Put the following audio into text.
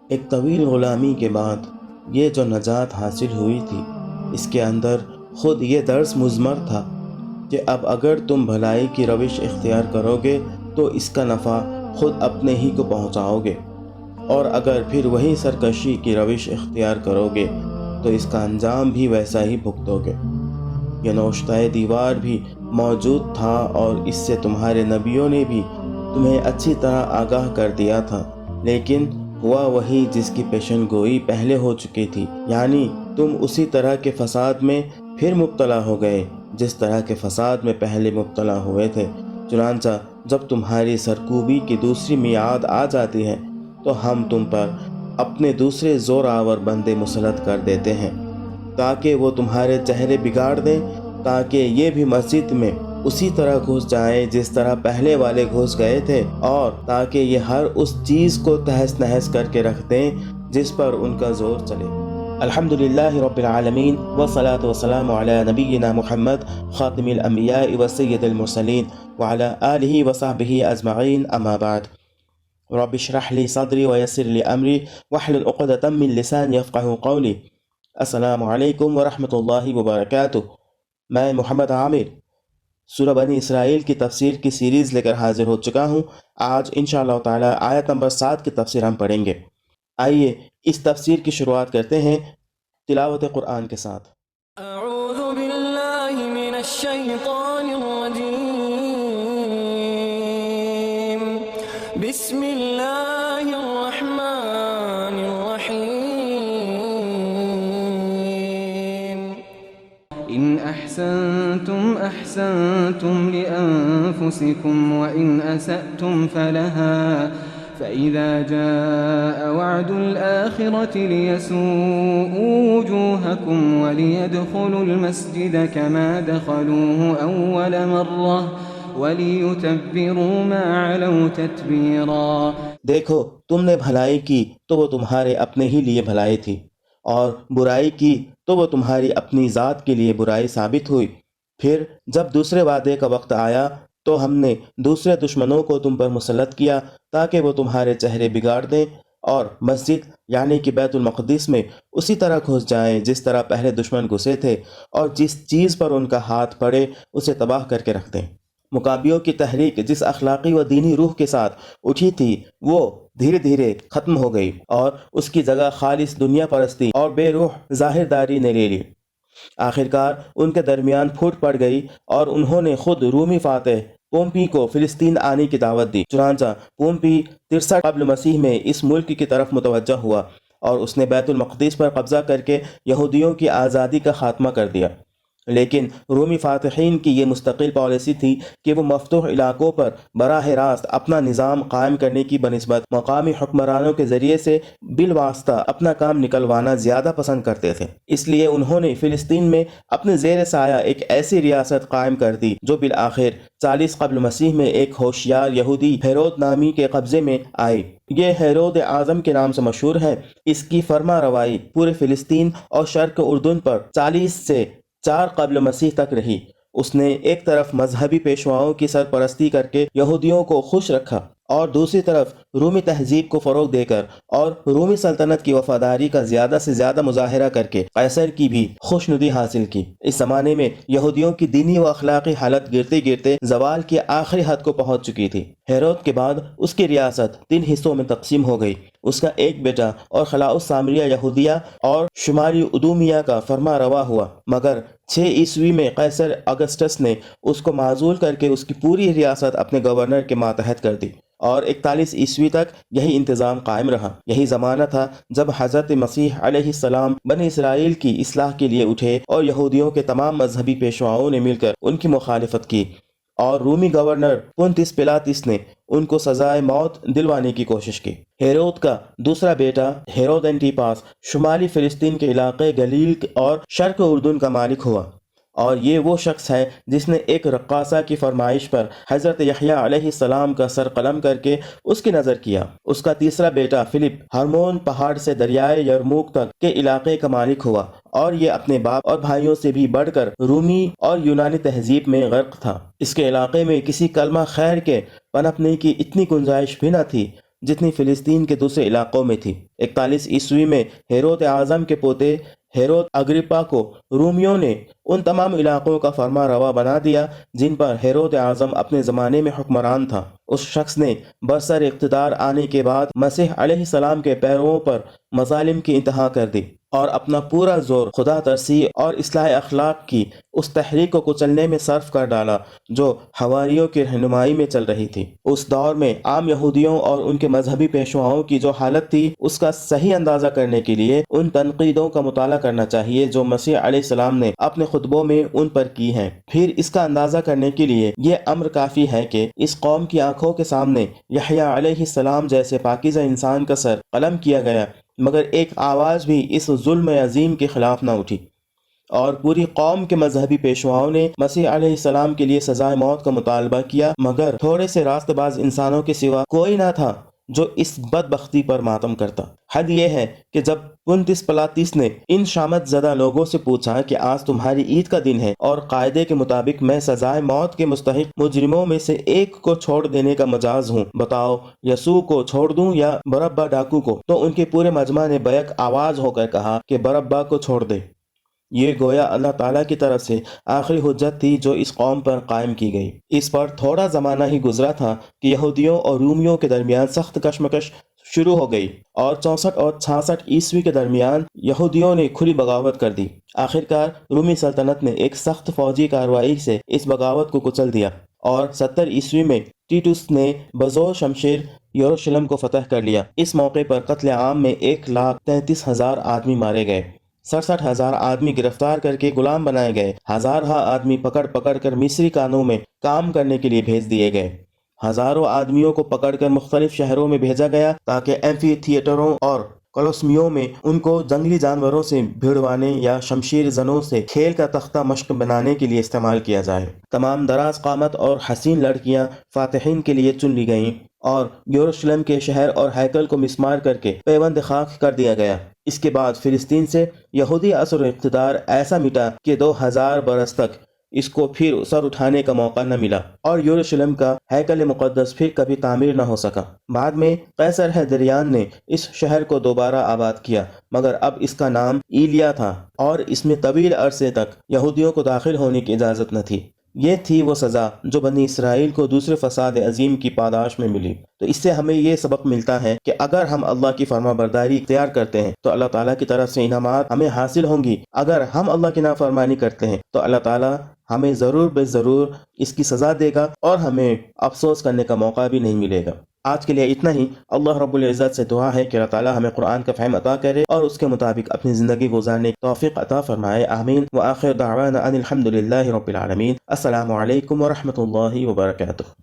ایک طویل غلامی کے بعد یہ جو نجات حاصل ہوئی تھی، اس کے اندر خود یہ درس مضمر تھا کہ اب اگر تم بھلائی کی روش اختیار کرو گے تو اس کا نفع خود اپنے ہی کو پہنچاؤ گے، اور اگر پھر وہی سرکشی کی روش اختیار کرو گے تو اس کا انجام بھی ویسا ہی بھگتو گے۔ یہ نوشتہ دیوار بھی موجود تھا اور اس سے تمہارے نبیوں نے بھی تمہیں اچھی طرح آگاہ کر دیا تھا، لیکن ہوا وہی جس کی پیشن گوئی پہلے ہو چکی تھی، یعنی تم اسی طرح کے فساد میں پھر مبتلا ہو گئے جس طرح کے فساد میں پہلے مبتلا ہوئے تھے۔ چنانچہ جب تمہاری سرکوبی کی دوسری میعاد آ جاتی ہے تو ہم تم پر اپنے دوسرے زور آور بندے مسلط کر دیتے ہیں تاکہ وہ تمہارے چہرے بگاڑ دیں، تاکہ یہ بھی مسجد میں اسی طرح گھس جائیں جس طرح پہلے والے گھس گئے تھے، اور تاکہ یہ ہر اس چیز کو تہس نہس کر کے رکھ دیں جس پر ان کا زور چلے۔ الحمدللہ رب العالمین والصلاة والسلام علی نبینا محمد خاتم الانبیاء وسید المرسلین وعلی آلہ وصحبہ اجمعین، اما بعد۔ رب اشرح لی صدری ویسر لی امری واحلل عقدۃ من لسانی یفقہوا قولی۔ السلام علیکم ورحمۃ اللہ وبرکاتہ۔ میں محمد عامر سورہ بنی اسرائیل کی تفسیر کی سیریز لے کر حاضر ہو چکا ہوں۔ آج انشاءاللہ تعالی آیت نمبر 7 کی تفسیر ہم پڑھیں گے۔ آئیے اس تفسیر کی شروعات کرتے ہیں تلاوت قرآن کے ساتھ۔ اعوذ باللہ من الشیطان الرجیم، بسم اللہ الرحمن الرحیم۔ إن أحسنتم أحسنتم لأنفسكم وإن أسأتم فلها فإذا جاء وعد الآخرة ليسوءوا وجوهكم وليدخلوا المسجد كما دخلوه أول مرة وَلِيُتَبِّرُوا مَا عَلَوْا تَتْبِيرًا۔ دیکھو تم نے بھلائی کی تو وہ تمہارے اپنے ہی لیے بھلائی تھی، اور برائی کی تو وہ تمہاری اپنی ذات کے لیے برائی ثابت ہوئی۔ پھر جب دوسرے وعدے کا وقت آیا تو ہم نے دوسرے دشمنوں کو تم پر مسلط کیا تاکہ وہ تمہارے چہرے بگاڑ دیں اور مسجد یعنی کہ بیت المقدس میں اسی طرح گھس جائیں جس طرح پہلے دشمن گھسے تھے، اور جس چیز پر ان کا ہاتھ پڑے اسے تباہ کر کے رکھ دیں۔ مقابیوں کی تحریک جس اخلاقی و دینی روح کے ساتھ اٹھی تھی وہ دھیرے دھیرے ختم ہو گئی، اور اس کی جگہ خالص دنیا پرستی اور بے روح ظاہرداری نے لے لی۔ آخرکار ان کے درمیان پھوٹ پڑ گئی اور انہوں نے خود رومی فاتح پومپی کو فلسطین آنے کی دعوت دی۔ چنانچہ پومپی 63 قبل مسیح میں اس ملک کی طرف متوجہ ہوا اور اس نے بیت المقدس پر قبضہ کر کے یہودیوں کی آزادی کا خاتمہ کر دیا۔ لیکن رومی فاتحین کی یہ مستقل پالیسی تھی کہ وہ مفتوح علاقوں پر براہ راست اپنا نظام قائم کرنے کی بنسبت مقامی حکمرانوں کے ذریعے سے بالواسطہ اپنا کام نکلوانا زیادہ پسند کرتے تھے۔ اس لیے انہوں نے فلسطین میں اپنے زیر سایہ ایک ایسی ریاست قائم کر دی جو بالآخر 40 قبل مسیح میں ایک ہوشیار یہودی ہیرود نامی کے قبضے میں آئی۔ یہ ہیرود اعظم کے نام سے مشہور ہے۔ اس کی فرما روائی پورے فلسطین اور شرق اردن پر 40 سے 4 قبل مسیح تک رہی۔ اس نے ایک طرف مذہبی پیشواؤں کی سرپرستی کر کے یہودیوں کو خوش رکھا، اور دوسری طرف رومی تہذیب کو فروغ دے کر اور رومی سلطنت کی وفاداری کا زیادہ سے زیادہ مظاہرہ کر کے قیصر کی بھی خوشنودی حاصل کی۔ اس زمانے میں یہودیوں کی دینی و اخلاقی حالت گرتے گرتے زوال کی آخری حد کو پہنچ چکی تھی۔ ہیرود کے بعد اس کی ریاست 3 حصوں میں تقسیم ہو گئی۔ اس کا ایک بیٹا اور خلاؤس سامریہ یہودیہ اور شمالی ادومیہ کا فرما روا ہوا، مگر 6 عیسوی میں قیصر اگسٹس نے اس کو معزول کر کے اس کی پوری ریاست اپنے گورنر کے ماتحت کر دی، اور 41 عیسوی تک یہی انتظام قائم رہا۔ یہی زمانہ تھا جب حضرت مسیح علیہ السلام بنی اسرائیل کی اصلاح کے لیے اٹھے اور یہودیوں کے تمام مذہبی پیشواؤں نے مل کر ان کی مخالفت کی، اور رومی گورنر پونتس پلاطس نے ان کو سزائے موت دلوانے کی کوشش کی۔ ہیرود کا دوسرا بیٹا ہیرود انٹیپاس شمالی فلسطین کے علاقے گلیل اور شرق اردن کا مالک ہوا، اور یہ وہ شخص ہے جس نے ایک رقاصہ کی فرمائش پر حضرت یحییٰ علیہ السلام کا سر قلم کر کے اس کی نظر کیا۔ اس کا تیسرا بیٹا فلپ ہرمون پہاڑ سے دریائے یرموک تک کے علاقے کا مالک ہوا، اور یہ اپنے باپ اور بھائیوں سے بھی بڑھ کر رومی اور یونانی تہذیب میں غرق تھا۔ اس کے علاقے میں کسی کلمہ خیر کے پنپنے کی اتنی گنجائش بھی نہ تھی، جتنی فلسطین کے دوسرے علاقوں میں تھی۔ 41 عیسوی میں ہیرود اعظم کے پوتے ہیرود اگرپا کو رومیوں نے ان تمام علاقوں کا فرما روا بنا دیا جن پر ہیرود اعظم اپنے زمانے میں حکمران تھا۔ اس شخص نے برسر اقتدار آنے کے بعد مسیح علیہ السلام کے پیرووں پر مظالم کی انتہا کر دی اور اپنا پورا زور خدا ترسی اور اصلاح اخلاق کی اس تحریک کو کچلنے میں صرف کر ڈالا جو حواریوں کی رہنمائی میں چل رہی تھی۔ اس دور میں عام یہودیوں اور ان کے مذہبی پیشواؤں کی جو حالت تھی اس کا صحیح اندازہ کرنے کے لیے ان تنقیدوں کا مطالعہ کرنا چاہیے جو مسیح علیہ السلام نے اپنے خطبوں میں ان پر کی ہیں۔ پھر اس کا اندازہ کرنے کے لیے یہ امر کافی ہے کہ اس قوم کی آنکھوں کے سامنے یحییٰ علیہ السلام جیسے پاکیزہ انسان کا سر قلم کیا گیا، مگر ایک آواز بھی اس ظلم عظیم کے خلاف نہ اٹھی، اور پوری قوم کے مذہبی پیشواؤں نے مسیح علیہ السلام کے لیے سزائے موت کا مطالبہ کیا، مگر تھوڑے سے راست باز انسانوں کے سوا کوئی نہ تھا جو اس بدبختی پر ماتم کرتا۔ حد یہ ہے کہ جب پونتس پلاطس نے ان شامت زدہ لوگوں سے پوچھا کہ آج تمہاری عید کا دن ہے اور قاعدے کے مطابق میں سزائے موت کے مستحق مجرموں میں سے ایک کو چھوڑ دینے کا مجاز ہوں، بتاؤ یسوع کو چھوڑ دوں یا بربا ڈاکو کو؟ تو ان کے پورے مجمع نے بیک آواز ہو کر کہا کہ بربا کو چھوڑ دے۔ یہ گویا اللہ تعالیٰ کی طرف سے آخری حجت تھی جو اس قوم پر قائم کی گئی۔ اس پر تھوڑا زمانہ ہی گزرا تھا کہ یہودیوں اور رومیوں کے درمیان سخت کشمکش شروع ہو گئی، اور 64 اور 66 عیسوی کے درمیان یہودیوں نے کھلی بغاوت کر دی۔ آخرکار رومی سلطنت نے ایک سخت فوجی کارروائی سے اس بغاوت کو کچل دیا، اور 70 عیسوی میں ٹیٹوس نے بزور شمشیر یروشلم کو فتح کر لیا۔ اس موقع پر قتل عام میں 1,33,000 آدمی مارے گئے، 67,000 آدمی گرفتار کر کے غلام بنائے گئے، ہزارہ آدمی پکڑ پکڑ کر مصری کانوں میں کام کرنے کے لیے بھیج دیے گئے، ہزاروں آدمیوں کو پکڑ کر مختلف شہروں میں بھیجا گیا تاکہ ایمفی تھیٹروں اور کولوسیوموں میں ان کو جنگلی جانوروں سے بھیڑوانے یا شمشیر زنوں سے کھیل کا تختہ مشق بنانے کے لیے استعمال کیا جائے۔ تمام دراز قامت اور حسین لڑکیاں فاتحین کے لیے چن لی گئیں، اور یروشلم کے شہر اور ہیکل کو مسمار کر کے پیوند خاک کر دیا گیا۔ اس کے بعد فلسطین سے یہودی اثر و اقتدار ایسا مٹا کہ 2000 برس تک اس کو پھر سر اٹھانے کا موقع نہ ملا، اور یروشلم کا ہیکل مقدس پھر کبھی تعمیر نہ ہو سکا۔ بعد میں قیصر حیدریان نے اس شہر کو دوبارہ آباد کیا، مگر اب اس کا نام ایلیا تھا، اور اس میں طویل عرصے تک یہودیوں کو داخل ہونے کی اجازت نہ تھی۔ یہ تھی وہ سزا جو بنی اسرائیل کو دوسرے فساد عظیم کی پاداش میں ملی۔ تو اس سے ہمیں یہ سبق ملتا ہے کہ اگر ہم اللہ کی فرما برداری اختیار کرتے ہیں تو اللہ تعالیٰ کی طرف سے انعامات ہمیں حاصل ہوں گی، اگر ہم اللہ کی نافرمانی کرتے ہیں تو اللہ تعالیٰ ہمیں ضرور بے ضرور اس کی سزا دے گا، اور ہمیں افسوس کرنے کا موقع بھی نہیں ملے گا۔ آج کے لیے اتنا ہی۔ اللہ رب العزت سے دعا ہے کہ اللہ تعالیٰ ہمیں قرآن کا فہم عطا کرے اور اس کے مطابق اپنی زندگی گزارنے کی توفیق عطا فرمائے، آمین۔ وآخر دعوانا ان الحمد للہ رب العالمین۔ السلام علیکم ورحمۃ اللہ وبرکاتہ۔